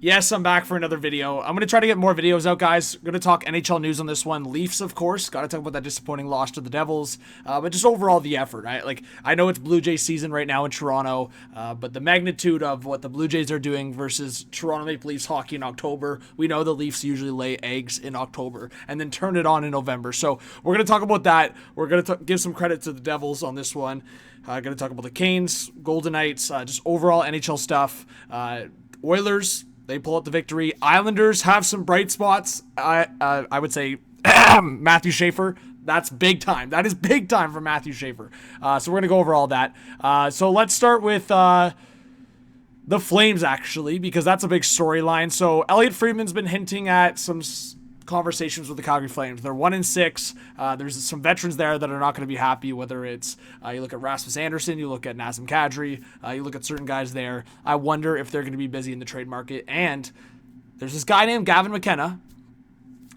Yes, I'm back for another video. I'm going to try to get more videos out, guys. Going to talk NHL news on this one. Leafs, of course. Got to talk about that disappointing loss to the Devils. But just overall the effort, right? Like, I know it's Blue Jays season right now in Toronto, but the magnitude of what the Blue Jays are doing versus Toronto Maple Leafs hockey in October, we know the Leafs usually lay eggs in October and then turn it on in November. So we're going to talk about that. We're going to give some credit to the Devils on this one. Going to talk about the Canes, Golden Knights, just overall NHL stuff. Oilers, they pull out the victory. Islanders have some bright spots. I would say Matthew Schaefer. That's big time. That is big time for Matthew Schaefer. So we're going to go over all that. So let's start with the Flames, actually, because that's a big storyline. So Elliot Friedman's been hinting at some conversations with the Calgary Flames. They're 1-6. There's some veterans there that are not going to be happy, whether it's you look at Rasmus Anderson, you look at Nazem Kadri, you look at certain guys there. I wonder if they're going to be busy in the trade market. And there's this guy named Gavin McKenna.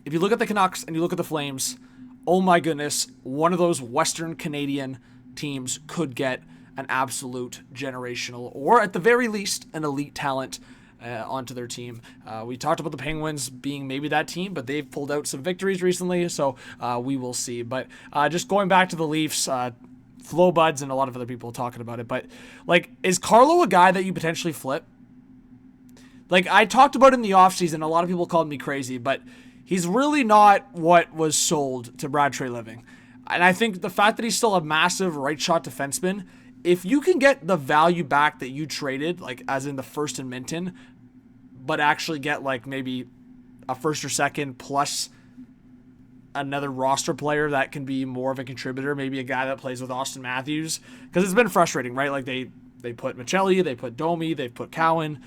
If you look at the Canucks and you look at the Flames, oh my goodness, one of those Western Canadian teams could get an absolute generational, or at the very least, an elite talent onto their team. We talked about the Penguins being maybe that team, but they've pulled out some victories recently, so we will see. But just going back to the Leafs, Flo Buds and a lot of other people talking about it, but like, is Carlo a guy that you potentially flip? Like, I talked about in the offseason, a lot of people called me crazy, but he's really not what was sold to Brad Treliving. And I think the fact that he's still a massive right shot defenseman, if you can get the value back that you traded, like as in the first in Minton, but actually get like maybe a first or second plus another roster player that can be more of a contributor, maybe a guy that plays with Austin Matthews, because it's been frustrating, right? Like they put Michelli, they put Domi, they put Cowan.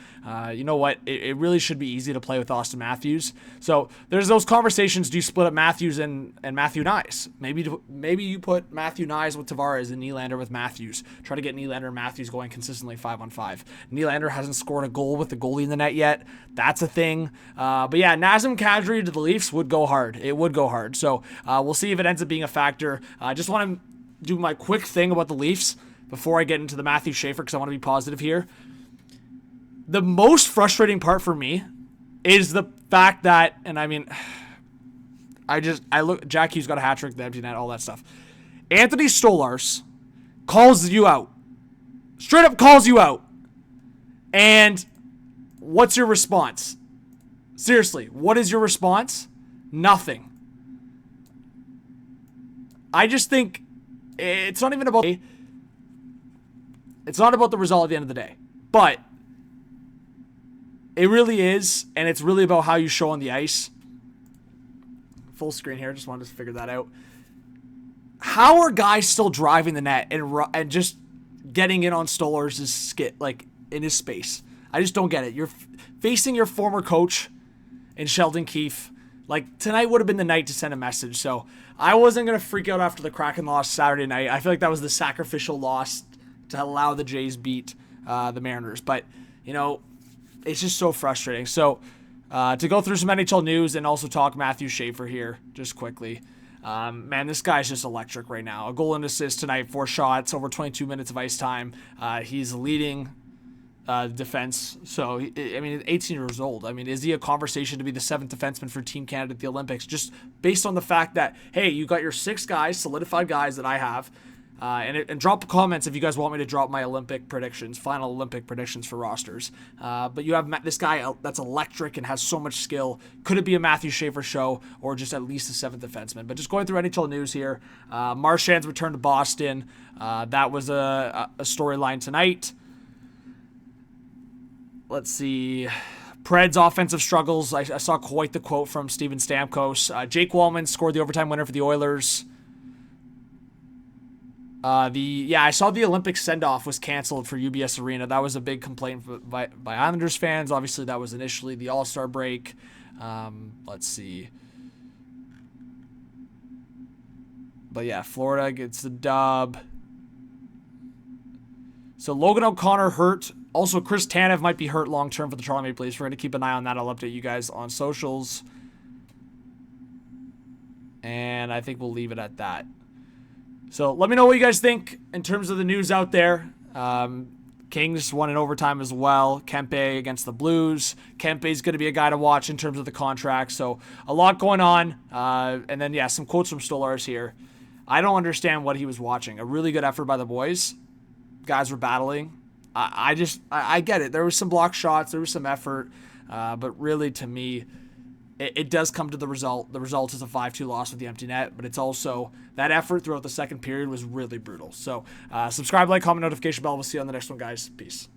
You know what? It really should be easy to play with Austin Matthews. So there's those conversations. Do you split up Matthews and Matthew Nyes? Maybe you put Matthew Nyes with Tavares and Nylander with Matthews. Try to get Nylander and Matthews going consistently 5-on-5. Nylander hasn't scored a goal with the goalie in the net yet. That's a thing. But yeah, Nazem Kadri to the Leafs would go hard. It would go hard. So we'll see if it ends up being a factor. I just want to do my quick thing about the Leafs before I get into the Matthew Schaefer, because I want to be positive here. The most frustrating part for me is the fact that, and I mean, I look, Jack Hughes got a hat trick, the empty net, all that stuff. Anthony Stolarz calls you out. Straight up calls you out. And what's your response? Seriously, what is your response? Nothing. I just think it's not even about... It's not about the result at the end of the day, but it really is, and it's really about how you show on the ice. Full screen here, just wanted to figure that out. How are guys still driving the net and just getting in on Stolarz' skit, like in his space? I just don't get it. You're facing your former coach in Sheldon Keefe. Like, tonight would have been the night to send a message, so I wasn't going to freak out after the Kraken loss Saturday night. I feel like that was the sacrificial loss to allow the Jays beat the Mariners. But, you know, it's just so frustrating. So, to go through some NHL news and also talk Matthew Schaefer here just quickly. Man, this guy's just electric right now. A goal and assist tonight, 4 shots, over 22 minutes of ice time. He's leading defense. So, I mean, 18 years old. I mean, is he a conversation to be the 7th defenseman for Team Canada at the Olympics? Just based on the fact that, hey, you got your 6 guys, solidified guys that I have. And drop comments if you guys want me to drop my Olympic predictions, final Olympic predictions for rosters. But you have this guy that's electric and has so much skill. Could it be a Matthew Schaefer show or just at least a 7th defenseman? But just going through NHL news here. Marchand's return to Boston. That was a storyline tonight. Let's see. Preds offensive struggles. I saw quite the quote from Steven Stamkos. Jake Wallman scored the overtime winner for the Oilers. I saw the Olympic send-off was canceled for UBS Arena. That was a big complaint by Islanders fans. Obviously, that was initially the All-Star break. Let's see. But yeah, Florida gets the dub. So Logan O'Connor hurt. Also, Chris Tanev might be hurt long-term for the Toronto Maple Leafs. We're going to keep an eye on that. I'll update you guys on socials. And I think we'll leave it at that. So let me know what you guys think in terms of the news out there. Kings won in overtime as well. Kempe against the Blues. Kempe's going to be a guy to watch in terms of the contract. So a lot going on. And then, yeah, some quotes from Stolarz here. I don't understand what he was watching. A really good effort by the boys. Guys were battling. I get it. There was some block shots. There was some effort. But really, to me, it does come to the result. The result is a 5-2 loss with the empty net, but it's also that effort throughout the second period was really brutal. So subscribe, like, comment, notification bell. We'll see you on the next one, guys. Peace.